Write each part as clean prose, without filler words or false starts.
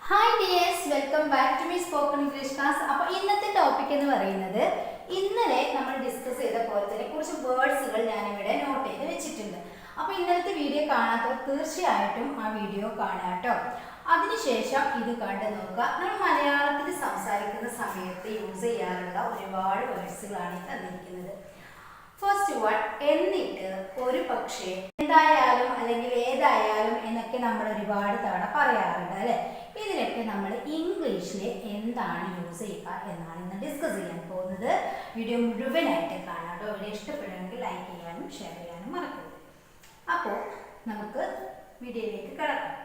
Hi dears, welcome back to my spoken English class. അപ്പോൾ ഇന്നത്തെ topic എന്ന് പറയുന്നത് ഇന്നലെ നമ്മൾ ഡിസ്കസ് ചെയ്ത പോലെ തന്നെ കുറച്ച് വേർഡ്സുകൾ ഞാനിവിടെ നോട്ട് ചെയ്ത് വെച്ചിട്ടുണ്ട്. അപ്പോൾ ഇന്നലത്തെ വീഡിയോ കാണാത്തവർ തീർച്ചയായിട്ടും ആ വീഡിയോ കാണാം കേട്ടോ. അതിനുശേഷം ഇത് കണ്ട് നോക്കുക. നമ്മൾ മലയാളത്തിൽ സംസാരിക്കുന്ന സമയത്ത് യൂസ് ചെയ്യാറുള്ള ഒരുപാട് വേർഡ്സുകളാണ് തന്നിരിക്കുന്നത്. ഫസ്റ്റ് വൺ എന്നിട്ട്, ഒരു പക്ഷേ, എന്തായാലും അല്ലെങ്കിൽ ഏതായാലും എന്നൊക്കെ നമ്മൾ ഒരുപാട് തവണ പറയാറുണ്ട് അല്ലേ. ഇതിലൊക്കെ നമ്മൾ ഇംഗ്ലീഷിൽ എന്താണ് യൂസ് ചെയ്യുക എന്നാണ് ഇന്ന് ഡിസ്കസ് ചെയ്യാൻ പോകുന്നത്. വീഡിയോ മുഴുവനായിട്ട് കാണാം കേട്ടോ. വീഡിയോ ഇഷ്ടപ്പെടുകയാണെങ്കിൽ ലൈക്ക് ചെയ്യാനും ഷെയർ ചെയ്യാനും മറക്കരുത്. അപ്പോൾ നമുക്ക് വീഡിയോയിലേക്ക് കിടക്കാം.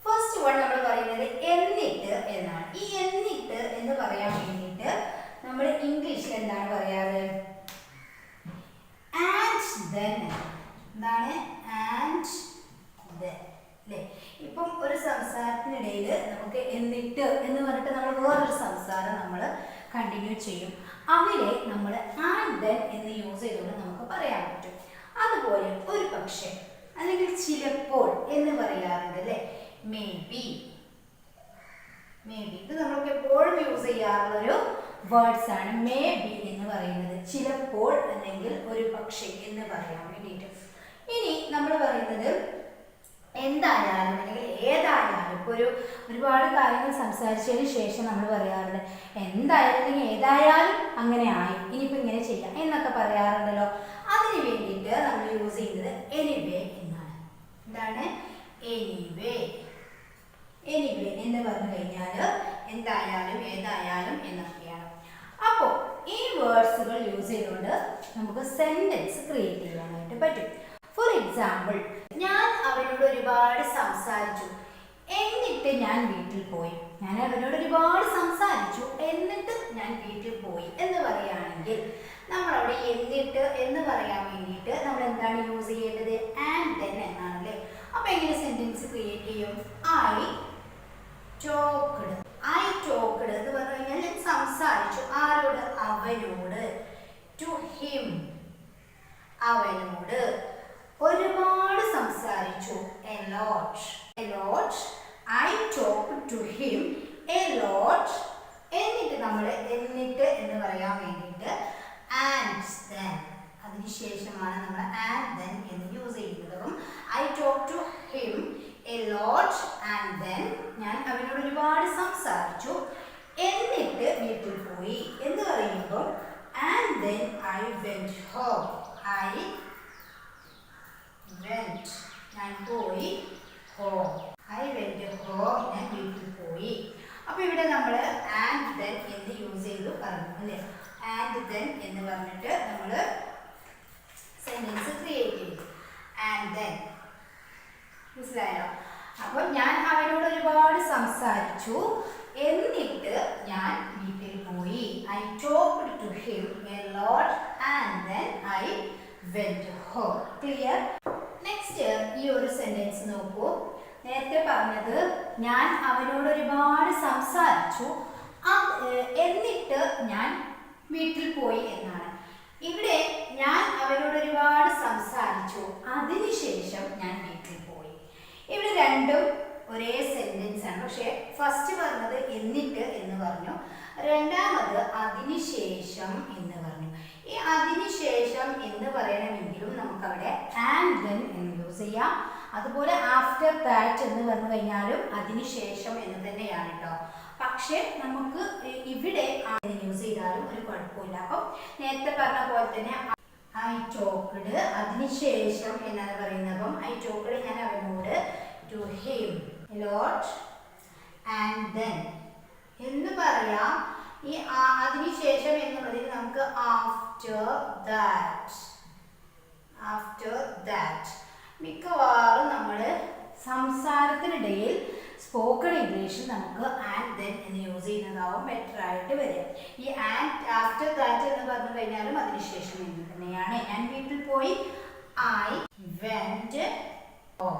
ഫസ്റ്റ് വൺ നമ്മൾ പറയുന്നത് എന്നിട്ട് എന്നാണ്. ഈ എന്നിട്ട് എന്ന് പറയാൻ വേണ്ടിയിട്ട് നമ്മൾ ഇംഗ്ലീഷിൽ എന്താണ് പറയാറ്? And then. എന്താണ്? ആൻഡ് ദെൻ അല്ലേ. ഇപ്പം ഒരു സംസാരത്തിനിടയിൽ നമുക്ക് എന്നിട്ട് എന്ന് പറഞ്ഞിട്ട് നമ്മൾ വേറൊരു സംസാരം നമ്മൾ കണ്ടിന്യൂ ചെയ്യും. അവിടെ നമ്മൾ ആൻഡ് ദെൻ എന്ന് യൂസ് ചെയ്തുകൊണ്ട് നമുക്ക് പറയാൻ പറ്റും. അതുപോലെ ഒരു പക്ഷേ അല്ലെങ്കിൽ ചിലപ്പോൾ എന്ന് പറയാറുണ്ട് അല്ലേ. May be. ഇത് നമ്മൾക്ക് എപ്പോഴും യൂസ് ചെയ്യാറുള്ളൊരു വേർഡ്സ് ആണ് മേ ബി എന്ന് പറയുന്നത്. ചിലപ്പോൾ അല്ലെങ്കിൽ ഒരു പക്ഷേ എന്ന് പറയാൻ വേണ്ടിയിട്ട്. ഇനി നമ്മൾ പറയുന്നത് എന്തായാലും അല്ലെങ്കിൽ ഏതായാലും. ഇപ്പോൾ ഒരുപാട് കാര്യങ്ങൾ സംസാരിച്ചതിന് ശേഷം നമ്മൾ പറയാറുണ്ട് എന്തായാലും അല്ലെങ്കിൽ ഏതായാലും അങ്ങനെ ആയി, ഇനിയിപ്പോൾ ഇങ്ങനെ ചെയ്യാം എന്നൊക്കെ പറയാറുണ്ടല്ലോ. അതിന് വേണ്ടിയിട്ട് നമ്മൾ യൂസ് ചെയ്യുന്നത് എനിവേ എന്നാണ്. എന്താണ്? എനിവേ എന്ന് പറഞ്ഞു കഴിഞ്ഞാൽ എന്തായാലും ഏതായാലും എന്നൊക്കെയാണ്. അപ്പോൾ ഈ വേർഡ്സുകൾ യൂസ് ചെയ്തുകൊണ്ട് നമുക്ക് സെന്റൻസ് ക്രിയേറ്റ് ചെയ്യാനായിട്ട് പറ്റും. ഫോർ എക്സാമ്പിൾ, ഞാൻ അവനോട് ഒരുപാട് സംസാരിച്ചു എന്നിട്ട് ഞാൻ വീട്ടിൽ പോയി. ഞാൻ അവനോട് ഒരുപാട് സംസാരിച്ചു എന്നിട്ട് ഞാൻ വീട്ടിൽ പോയി എന്ന് പറയുകയാണെങ്കിൽ നമ്മളവിടെ എന്നിട്ട് എന്ന് പറയാൻ വേണ്ടിയിട്ട് നമ്മൾ എന്താണ് യൂസ് ചെയ്യേണ്ടത്? ആൻഡ് ദെൻ എന്നാണല്ലേ. അപ്പൊ എങ്ങനെ സെന്റൻസ് ക്രിയേറ്റ് ചെയ്യും? ഐ ടോക്ക്ഡ് എന്ന് പറഞ്ഞു കഴിഞ്ഞാൽ ഞാൻ സംസാരിച്ചു. ആരോട്? അവനോട്. ടു ഹിം, അവനോട്. ഒരുപാട് സംസാരിച്ചു. a lot. I talked to him a lot. എന്നിട്ട് നമ്മൾ എന്നിട്ട് എന്ന് പറയാൻ വേണ്ടിയിട്ട് and then, അതിനുശേഷമാണ് നമ്മൾ and then എന്ന് യൂസ് ചെയ്യുന്നത്. അപ്പം I talked to him a lot and then, ഞാൻ അവനോട് ഒരുപാട് സംസാരിച്ചു എന്നിട്ട് വീട്ടിൽ പോയി എന്ന് പറയുമ്പോൾ and then I went home. ഞാൻ പോയി. home. I went home. ഞാൻ വീട്ടിൽ പോയി. അപ്പൊ ഇവിടെ നമ്മൾ and then എന്ന് യൂസ് ചെയ്തു പറഞ്ഞു അല്ലേ. and then എന്ന് പറഞ്ഞിട്ട് നമ്മൾ സെന്റൻസ് ക്രിയേറ്റ് ചെയ്തു. and then മനസ്സിലായോ? അപ്പൊ ഞാൻ അവനോട് ഒരുപാട് സംസാരിച്ചു എന്നിട്ട് ഞാൻ വീട്ടിൽ പോയി. I talked to him a lot and then I went home. Clear? Next ഈ ഒരു സെന്റൻസ് നോക്കൂ. നേരത്തെ പറഞ്ഞത് ഞാൻ അവനോട് ഒരുപാട് സംസാരിച്ചു എന്നിട്ട് ഞാൻ വീട്ടിൽ പോയി എന്നാണ്. ഇവിടെ ഞാൻ അവനോട് ഒരുപാട് സംസാരിച്ചു അതിനുശേഷം ഞാൻ വീട്ടിൽ പോയി. ഇവിടെ രണ്ടും ഒരേ സെന്റൻസ് ആണ്. പക്ഷെ ഫസ്റ്റ് പറഞ്ഞത് എന്നിട്ട് എന്ന് പറഞ്ഞു, രണ്ടാമത് അതിനുശേഷം എന്ന് പറഞ്ഞു. ഈ അതിനുശേഷം എന്ന് പറയണമെങ്കിലും നമുക്കവിടെ ആൻഡ് ദെൻ എന്ന് യൂസ് ചെയ്യാം. അതുപോലെ ആഫ്റ്റർ ദാറ്റ് എന്ന് പറഞ്ഞു കഴിഞ്ഞാലും അതിനുശേഷം എന്ന് തന്നെയാണ് കേട്ടോ. പക്ഷെ നമുക്ക് ഇവിടെ യൂസ് ചെയ്താലും ഒരു കുഴപ്പമില്ല. അപ്പം നേരത്തെ പറഞ്ഞ പോലെ തന്നെ ഐ ടോക്ക്ഡ്, അതിനുശേഷം എന്നാണ് പറയുന്നത്. അപ്പം ഐ ടോക്ക്ഡ് ഞാൻ അവനോട്, to him a lot and then എന്ന് പറയാം. ഈ അതിനുശേഷം എന്നുള്ളതിന് നമുക്ക് ആഫ്റ്റർ ദാറ്റ്. മിക്കവാറും നമ്മൾ സംസാരത്തിനിടയിൽ സ്പോക്കൺ ഇംഗ്ലീഷിൽ നമുക്ക് ആൻഡ് ദെൻ എന്ന് യൂസ് ചെയ്യുന്നതാവും ബെറ്റർ ആയിട്ട് വരിക. ഈ ആൻഡ് ആഫ്റ്റർ ദാറ്റ് എന്ന് പറഞ്ഞു കഴിഞ്ഞാലും അതിനുശേഷം എന്ന് തന്നെയാണ്. ഞാൻ വീട്ടിൽ പോയി. I went home.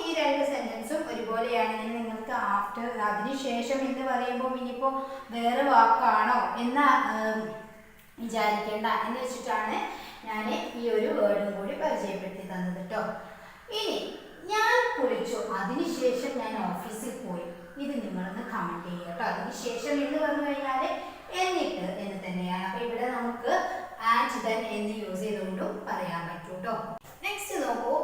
ഈ രണ്ട് സെന്റൻസും ഒരുപോലെയാണ്. നിങ്ങൾക്ക് ആഫ്റ്റർ അതിനുശേഷം എന്ന് പറയുമ്പോൾ ഇനിയിപ്പോൾ വേറെ വാക്കാണോ എന്ന് വിചാരിക്കേണ്ട എന്ന് വെച്ചിട്ടാണ് ഞാൻ ഈ ഒരു വേർഡും കൂടി പരിചയപ്പെടുത്തി തന്നത് കേട്ടോ. ഇനി ഞാൻ കുളിച്ചു അതിനുശേഷം ഞാൻ ഓഫീസിൽ പോയി. ഇത് നിങ്ങളൊന്ന് കമന്റ് ചെയ്യുക കേട്ടോ. അതിനുശേഷം എന്ന് പറഞ്ഞു കഴിഞ്ഞാൽ എന്നിട്ട് എന്ന് തന്നെയാണ്. അപ്പൊ ഇവിടെ നമുക്ക് ആൻഡ് ദെൻ എന്ന് യൂസ് ചെയ്തുകൊണ്ടും പറയാൻ പറ്റും കേട്ടോ. നെക്സ്റ്റ് നോക്കൂ,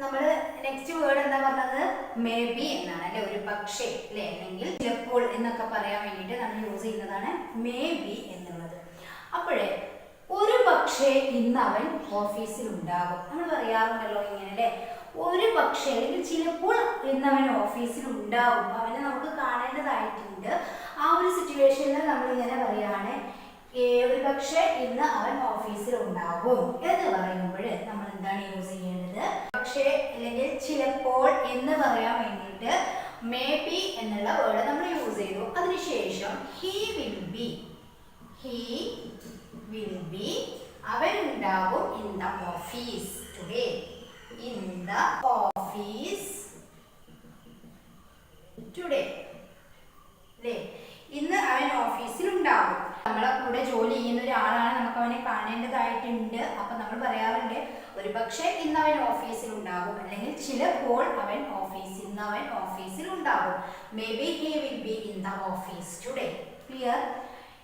നമ്മൾ നെക്സ്റ്റ് വേർഡ് എന്താ പറഞ്ഞത്? മേ ബി എന്നാണ് അല്ലെ, ഒരു പക്ഷേ അല്ലെ, അല്ലെങ്കിൽ ചിലപ്പോൾ എന്നൊക്കെ പറയാൻ വേണ്ടിയിട്ട് നമ്മൾ യൂസ് ചെയ്യുന്നതാണ് മേ ബി എന്നുള്ളത്. അപ്പോഴേ ഒരു പക്ഷേ ഇന്ന് അവൻ ഓഫീസിൽ ഉണ്ടാകും, നമ്മൾ പറയാറുണ്ടല്ലോ ഇങ്ങനെ അല്ലെ, ഒരു പക്ഷേ അല്ലെങ്കിൽ ചിലപ്പോൾ ഇന്ന് അവൻ ഓഫീസിൽ ഉണ്ടാകും, അവനെ നമുക്ക് കാണേണ്ടതായിട്ടുണ്ട്. ആ ഒരു സിറ്റുവേഷനിൽ നമ്മൾ ഇങ്ങനെ പറയാണ് ഒരു പക്ഷേ ഇന്ന് അവൻ ഓഫീസിൽ ഉണ്ടാകും എന്ന് പറയുമ്പോൾ നമ്മൾ എന്താണ് യൂസ് ചെയ്യേണ്ടത്? പക്ഷേ അല്ലെങ്കിൽ ചിലപ്പോൾ എന്ന് പറയാൻ വേണ്ടിയിട്ട് മേ ബി എന്നുള്ള വേർഡ് നമ്മൾ യൂസ് ചെയ്തു. അതിനുശേഷം ഹി വിൽ ബി അവൻ ഉണ്ടാകും in the office today, in the office today അല്ലേ, ഇന്ന് അവൻ ഓഫീസിൽ ഉണ്ടാകും. നമ്മളെ കൂടെ ജോലി ചെയ്യുന്ന ഒരാളാണ്, നമുക്ക് അവനെ കാണേണ്ടതായിട്ടുണ്ട്. അപ്പൊ നമ്മൾ പറയാറുണ്ട് ഒരു പക്ഷേ ഇന്ന് അവൻ ഓഫീസിൽ ഉണ്ടാകും, അല്ലെങ്കിൽ ചിലപ്പോൾ അവൻ ഓഫീസിൽ ഉണ്ടാകും. May be he will be in the office today. Clear?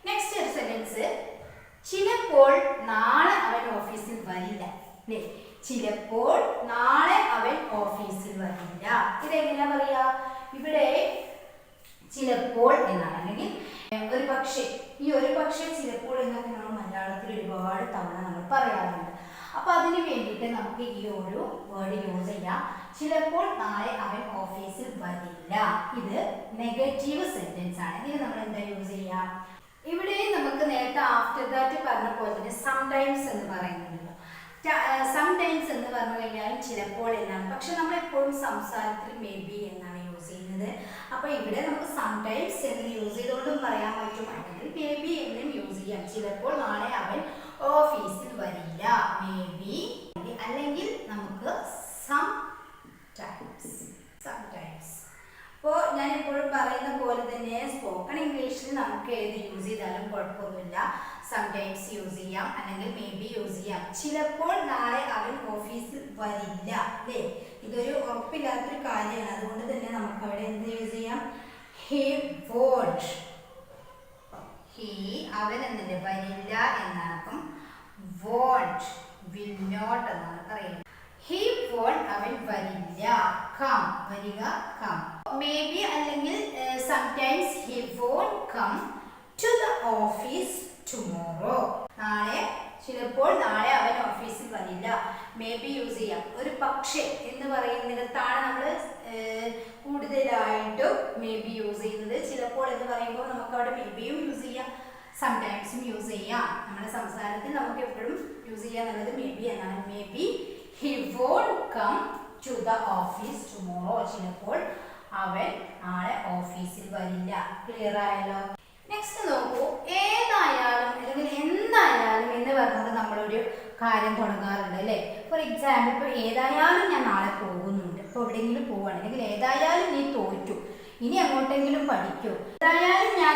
Next ഒരു സെന്റൻസ്, ചിലപ്പോൾ നാളെ അവൻ ഓഫീസിൽ വരില്ല അല്ലേ, ചിലപ്പോൾ നാളെ അവൻ ഓഫീസിൽ വരില്ല. ഇതെങ്ങനെയാ പറയാ? ഇവിടെ ചിലപ്പോൾ എന്നാണ്, അല്ലെങ്കിൽ ഒരു പക്ഷേ. ഈ ഒരു പക്ഷേ ചിലപ്പോൾ എന്നൊക്കെ നമ്മൾ മലയാളത്തിൽ ഒരുപാട് തവണ നമ്മൾ പറയാറുണ്ട്. അപ്പൊ അതിന് വേണ്ടിയിട്ട് നമുക്ക് ഈ ഒരു വേർഡ് യൂസ് ചെയ്യാം. ചിലപ്പോൾ നാളെ അവൻ ഓഫീസിൽ വരില്ല. ഇത് നെഗറ്റീവ് സെന്റൻസ് ആണ്. ഇതിന് നമ്മൾ എന്താ യൂസ് ചെയ്യാം? ഇവിടെ നമുക്ക് നേരത്തെ ആഫ്റ്റർ ദാറ്റ് പറഞ്ഞ പോലെ തന്നെ സംടൈംസ് എന്ന് പറയുന്നുണ്ടല്ലോ. സംടൈംസ് എന്ന് പറഞ്ഞു കഴിഞ്ഞാൽ ചിലപ്പോൾ എന്നാണ്, പക്ഷെ നമ്മൾ എപ്പോഴും സംസാരത്തിൽ മേ ബി എന്നാണ് യൂസ് ചെയ്യുന്നത്. അപ്പൊ ഇവിടെ നമുക്ക് സംടൈംസ് എന്ന് യൂസ് ചെയ്തുകൊണ്ടും പറയാൻ പറ്റും, അല്ലെങ്കിൽ മേ ബി എന്നും യൂസ് ചെയ്യാം. ചിലപ്പോൾ നാളെ അവൻ ഓഫീസിൽ വരില്ല, മേ ബി. അല്ലെങ്കിൽ നമുക്ക് സംടൈംസ്. അപ്പോൾ ഞാൻ എപ്പോഴും പറയുന്ന പോലെ തന്നെ സ്പോക്കൺ ഇംഗ്ലീഷിൽ നമുക്ക് ഏത് യൂസ് ചെയ്താലും കുഴപ്പമൊന്നുമില്ല. സംടൈംസ് യൂസ് ചെയ്യാം, അല്ലെങ്കിൽ മേ ബി യൂസ് ചെയ്യാം. ചിലപ്പോൾ നാളെ അവൻ ഓഫീസിൽ വരില്ല അല്ലേ, ഇതൊരു ഉറപ്പില്ലാത്തൊരു കാര്യമാണ്. അതുകൊണ്ട് തന്നെ നമുക്ക് അവിടെ എന്ത് യൂസ് ചെയ്യാം? He won't. അവൻ എന്നിട്ട് വരില്ല എന്നാണ്. അപ്പം വോണ്ട്, വിൽ നോട്ട് എന്നാണ് പറയുന്നത്. ഹി വോണ്ട്, അവൻ വരില്ല. കം, വരിക, കം. മേ ബി അല്ലെങ്കിൽ sometimes he won't come to the office tomorrow. ചിലപ്പോൾ നാളെ അവൻ ഓഫീസിൽ വരില്ല. മേ ബി യൂസ് ചെയ്യാം. ഒരു പക്ഷേ എന്ന് പറയുന്നിടത്താണ് നമ്മൾ കൂടുതലായിട്ടും മേ ബി യൂസ് ചെയ്യുന്നത്. ചിലപ്പോൾ എന്ന് പറയുമ്പോൾ നമുക്ക് അവിടെ മേ ബിയും യൂസ് ചെയ്യാം, സംടൈംസും യൂസ് ചെയ്യാം. നമ്മുടെ സംസാരത്തിൽ നമുക്ക് എപ്പോഴും യൂസ് ചെയ്യാന്നുള്ളത് മേ ബി എന്നാണ്. Maybe he won't come to the office tomorrow. ചിലപ്പോൾ അവൻ നാളെ ഓഫീസിൽ വരില്ല. ക്ലിയർ ആയല്ലോ? നെക്സ്റ്റ് നോക്കൂ, ഏതായാലും അല്ലെങ്കിൽ എന്തായാലും എന്ന് പറഞ്ഞത് നമ്മളൊരു കാര്യം തുടങ്ങാറുണ്ട് അല്ലേ. ഫോർ എക്സാമ്പിൾ, ഇപ്പോൾ ഏതായാലും ഞാൻ നാളെ പോകുന്നുണ്ട്, ഇപ്പോൾ എവിടെയെങ്കിലും പോവുകയാണ്, അല്ലെങ്കിൽ ഏതായാലും നീ തോറ്റു, ഇനി അങ്ങോട്ടെങ്കിലും പഠിക്കൂ, ഏതായാലും ഞാൻ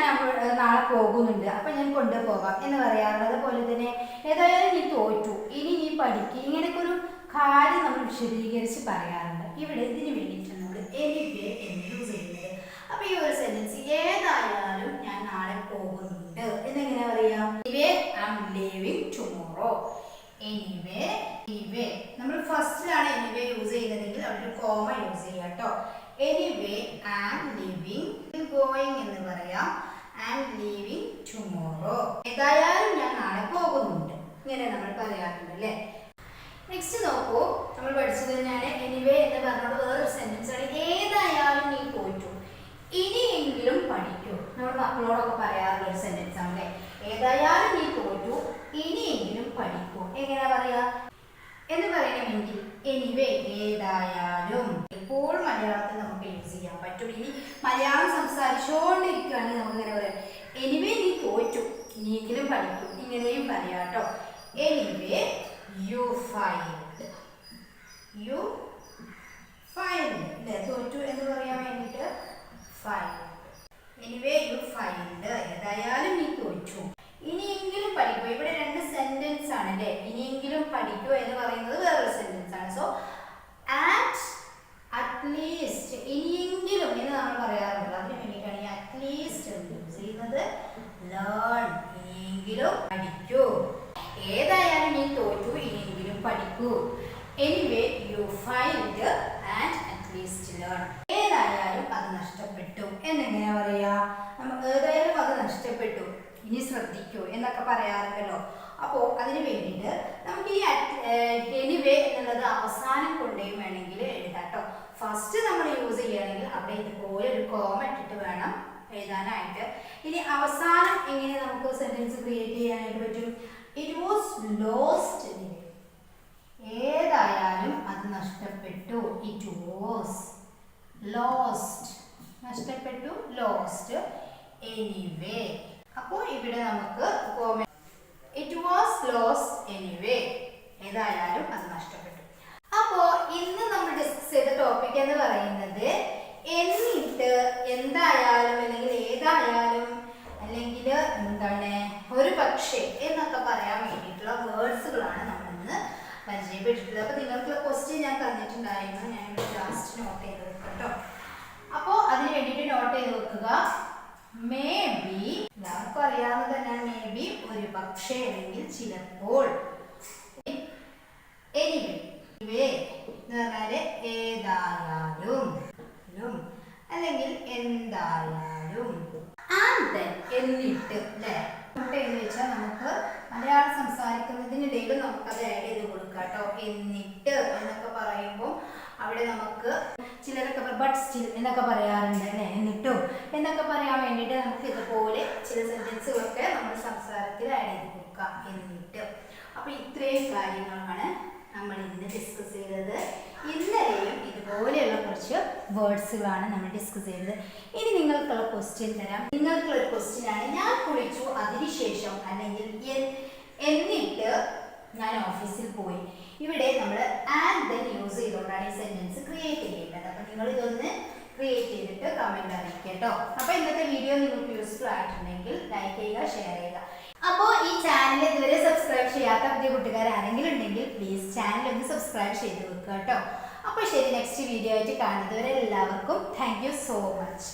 നാളെ പോകുന്നുണ്ട് അപ്പം ഞാൻ കൊണ്ടുപോകാം എന്ന് പറയാറുണ്ട്. അതുപോലെ തന്നെ ഏതായാലും നീ തോറ്റു, ഇനി നീ പഠിക്കുക, ഇങ്ങനെയൊക്കെ ഒരു കാര്യം നമ്മൾ വിശദീകരിച്ച് പറയാറുണ്ട്. ഇവിടെ ഇതിന് വേണ്ടിയിട്ടാണ് നമ്മൾ എനിവേ എന്ന് യൂസ് ചെയ്യുന്നത്. അപ്പൊ ഈ ഒരു സെന്റൻസ് ഏതായാലും ഞാൻ നാളെ പോകുന്നുണ്ട് എന്നെങ്ങനെ പറയാം? Anyway I am leaving tomorrow. Anyway നമ്മൾ ഫസ്റ്റിലാണ് എനിവേ യൂസ് ചെയ്യുന്നതെങ്കിൽ അവിടെ കോമ യൂസ് ചെയ്യാം കേട്ടോ. Anyway I am leaving, going എന്ന് പറയാം. I am leaving tomorrow. ഏതായാലും ഞാൻ നാളെ പോകുന്നുണ്ട്, ഇങ്ങനെ നമ്മൾ പറയാറുണ്ട് അല്ലേ. നെക്സ്റ്റ് നോക്കൂ, നമ്മൾ പഠിച്ചത് തന്നെയാണ് എനിവേ എന്ന് പറഞ്ഞോട് വേറൊരു സെന്റൻസ് ആണ്. ഏതായാലും നീ തോറ്റു, ഇനിയെങ്കിലും പഠിക്കൂ. നമ്മൾ മക്കളോടൊക്കെ പറയാറുള്ള ഒരു സെന്റൻസ് ആണ് അല്ലേ. ഏതായാലും നീ തോറ്റു, ഇനിയെങ്കിലും പഠിക്കൂ. എങ്ങനെയാ പറയാ എന്ന് പറയണമെങ്കിൽ എനിവേ, ഏതായാലും. എപ്പോഴും മലയാളത്തിൽ നമുക്ക് യൂസ് ചെയ്യാൻ പറ്റും. ഇനി മലയാളം സംസാരിച്ചുകൊണ്ടിരിക്കുകയാണെങ്കിൽ നമുക്ക് ഇങ്ങനെ പറയാം, എനിവേ നീ തോറ്റു, ഇനിയെങ്കിലും പഠിക്കൂ, ഇങ്ങനെയും പറയാം കേട്ടോ. എനിവേ യു ഫൈൽഡ്, തോറ്റു എന്ന് പറയാൻ വേണ്ടിയിട്ട് ഫൈൽഡ്. എനിവേ യു ഫൈൽഡ്, ഏതായാലും നീ തോറ്റു, ഇനിയെങ്കിലും പഠിക്കൂ. ഇവിടെ രണ്ട് സെന്റൻസ് ആണ് അല്ലേ. ഇനിയെങ്കിലും പഠിക്കൂ എന്ന് പറയുന്നത് വേറൊരു സെന്റൻസ് ആണ്. സോ അറ്റ്ലീസ്റ്റ്, ഇനിയെങ്കിലും എന്ന് നമ്മൾ പറയാറുണ്ട്. അതിന് വേണ്ടിയിട്ടാണ് ഈ ഇനിയെങ്കിലും പഠിക്കൂ. ഏതായാലും നീ തോറ്റു, ഇനിയെങ്കിലും പഠിക്കൂ. Anyway you find and at least learn. ഏതായാലും അത് നഷ്ടപ്പെട്ടു എന്നെങ്ങനെയാ പറയാ? നമുക്ക് ഏതായാലും അത് നഷ്ടപ്പെട്ടു, ഇനി ശ്രദ്ധിക്കൂ എന്നൊക്കെ പറയാറുണ്ടല്ലോ. അപ്പോൾ അതിന് വേണ്ടിയിട്ട് നമുക്ക് ഈ എനിവേ എന്നുള്ളത് അവസാനം കൊണ്ടേ വേണമെങ്കിൽ എഴുതാട്ടോ. ഫസ്റ്റ് നമ്മൾ യൂസ് ചെയ്യുകയാണെങ്കിൽ അവിടെ ഇതുപോലെ ഒരു കോമ ഇട്ടിട്ട് വേണം എഴുതാനായിട്ട്. ഇനി അവസാനം എങ്ങനെ നമുക്ക് സെന്റൻസ് ക്രിയേറ്റ് ചെയ്യാനായിട്ട് പറ്റും? It was lost anyway. ഏതായാലും അത് നഷ്ടപ്പെട്ടു. ഇറ്റ് വാസ് ലോസ്റ്റ്, നഷ്ടപ്പെട്ടു, ലോസ്റ്റ്, എനിവേ. അപ്പോൾ ഇവിടെ നമുക്ക് ഇറ്റ് വാസ് ലോസ്റ്റ് എനിവേ, ഏതായാലും അത് നഷ്ടപ്പെട്ടു. അപ്പോൾ ഇന്ന് നമ്മൾ ഡിസ്കസ് ചെയ്ത ടോപ്പിക് എന്ന് പറയുന്നത് എന്നിട്ട്, എന്തായാലും അല്ലെങ്കിൽ ഏതായാലും അല്ലെങ്കിൽ എന്താണ് ഒരു പക്ഷേ എന്നൊക്കെ പറയാൻ വേണ്ടിയിട്ടുള്ള വേർഡ്സുകളാണ് നമ്മൾ ഇന്ന് പരിചയപ്പെട്ടിട്ടുള്ളത്. അപ്പോൾ നിങ്ങൾക്കുള്ള ക്വസ്റ്റ്യൻ ഞാൻ തന്നിട്ടുണ്ടായിരുന്നു, ഞാൻ ഇവിടെ ലാസ്റ്റ് നോട്ട് ചെയ്ത് വെക്കാം കേട്ടോ. അപ്പോൾ അതിന് വേണ്ടിയിട്ട് നോട്ട് ചെയ്ത് വെക്കുക. മേ ബി, എല്ലാവർക്കും അറിയാവുന്നത് തന്നെയാണ് മേ ബി, ഒരു പക്ഷേ അല്ലെങ്കിൽ ചിലപ്പോൾ. എനിവേ എന്ന് പറഞ്ഞാല് ഏതായാലും അല്ലെങ്കിൽ എന്തായാലും. ആൻഡ് ദെൻ എന്നിട്ട്, അല്ലേ? എന്ന് വെച്ചാൽ നമുക്ക് മലയാളം സംസാരിക്കുന്നതിനിടയിൽ നമുക്കത് ആഡ് ചെയ്ത് കൊടുക്കാം കേട്ടോ. എന്നിട്ട് എന്നൊക്കെ പറയുമ്പോൾ അവിടെ നമുക്ക് ചിലരൊക്കെ ബട്ട് സ്റ്റിൽ എന്നൊക്കെ പറയാറുണ്ട് അല്ലേ? എന്നിട്ടും എന്നൊക്കെ പറയാൻ വേണ്ടിയിട്ട് നമുക്ക് ഇതുപോലെ ചില സെന്റൻസുകളൊക്കെ നമ്മുടെ സംസാരത്തിൽ ആഡ് ചെയ്ത് കൊടുക്കാം. എന്നിട്ട്. അപ്പോൾ ഇത്രയും കാര്യങ്ങളാണ് നമ്മൾ ഇന്ന് ഡിസ്കസ് ചെയ്തത്. ഇന്നലെയും ഇതുപോലെയുള്ള കുറച്ച് വേർഡ്സുകളാണ് നമ്മൾ ഡിസ്കസ് ചെയ്തത്. ഇനി നിങ്ങൾക്കുള്ള ക്വസ്റ്റ്യൻ തരാം. നിങ്ങൾക്കുള്ള ഒരു ക്വസ്റ്റ്യൻ ആണ്, ഞാൻ കുളിച്ചു അതിനുശേഷം അല്ലെങ്കിൽ എന്നിട്ട് ഞാൻ ഓഫീസിൽ പോയി. ഇവിടെ നമ്മൾ ആൻഡ് ദെൻ യൂസ് ചെയ്തുകൊണ്ടാണ് ഈ സെന്റൻസ് ക്രിയേറ്റ് ചെയ്യേണ്ടത്. അപ്പോൾ നിങ്ങൾ ഇതൊന്ന് ക്രിയേറ്റ് ചെയ്തിട്ട് കമന്റ് അറിയിക്കുക കേട്ടോ. അപ്പോൾ ഇന്നത്തെ വീഡിയോ നിങ്ങൾക്ക് യൂസ്ഫുൾ ആയിട്ടുണ്ടെങ്കിൽ ലൈക്ക് ചെയ്യുക, ഷെയർ ചെയ്യുക. അപ്പോൾ ഈ ചാനൽ ഇതുവരെ സബ്സ്ക്രൈബ് ചെയ്യാത്ത പുതിയ കൂട്ടുകാർ ആരെങ്കിലും ഉണ്ടെങ്കിൽ പ്ലീസ് ചാനൽ ഒന്ന് സബ്സ്ക്രൈബ് ചെയ്ത് വെക്കുക കേട്ടോ. അപ്പോൾ ശരി, നെക്സ്റ്റ് വീഡിയോ ആയിട്ട് കാണുന്നതുവരെ എല്ലാവർക്കും താങ്ക് യു സോ മച്ച്.